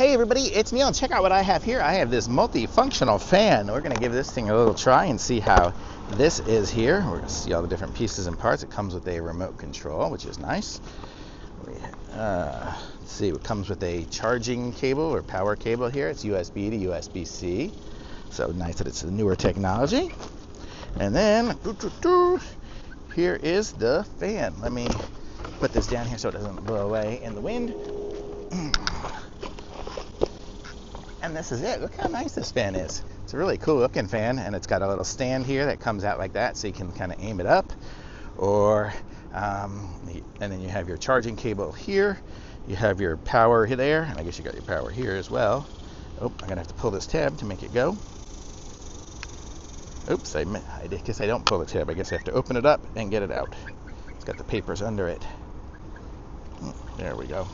Hey everybody, it's Neil, and check out what I have here. I have this multifunctional fan. We're going to give this thing a little try and see how this is here. We're going to see all the different pieces and parts. It comes with a remote control, which is nice. Let's see, it comes with a charging cable or power cable here. It's USB to USB-C. So nice that it's a newer technology. And then, here is the fan. Let me put this down here so it doesn't blow away in the wind. And this is it. Look how nice this fan is. It's a really cool looking fan, and it's got a little stand here that comes out like that so you can kind of aim it up. And then you have your charging cable here. You have your power there, and I guess you got your power here as well. Oh, I'm gonna have to pull this tab to make it go. Oops, I guess I don't pull the tab. I guess I have to open it up and get it out. It's got the papers under it. There we go.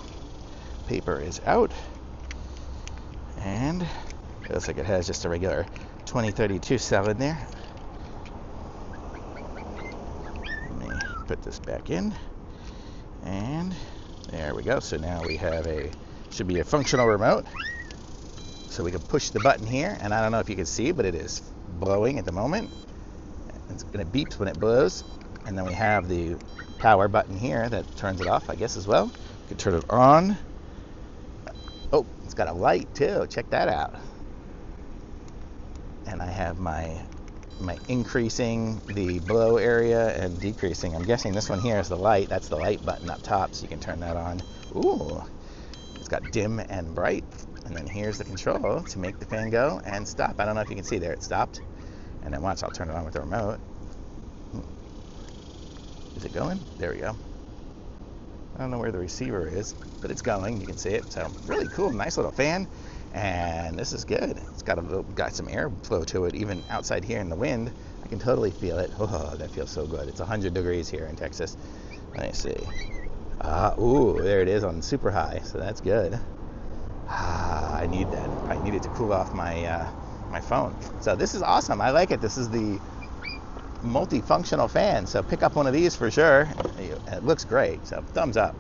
Paper is out. And it looks like it has just a regular 2032 cell in there. Let me put this back in. And there we go. So now we have should be a functional remote. So we can push the button here, and I don't know if you can see, but it is blowing at the moment. And it beeps when it blows. And then we have the power button here that turns it off, I guess, as well. You can turn it on. Oh, it's got a light too. Check that out. And I have my increasing the blow area and decreasing. I'm guessing this one here is the light. That's the light button up top, so you can turn that on. Ooh, it's got dim and bright. And then here's the control to make the fan go and stop. I don't know if you can see there, it stopped. And then once I'll turn it on with the remote. Is it going? There we go. I don't know where the receiver is, but it's going. You can see it. So really cool, nice little fan, and this is good. It's got some airflow to it, even outside here in the wind. I can totally feel it. Oh, that feels so good. It's 100 degrees here in Texas. Let me see. Ooh, there it is on super high. So that's good. I need that. I need it to cool off my my phone. So this is awesome. I like it. This is the multifunctional fan, so pick up one of these for sure. It looks great, so thumbs up.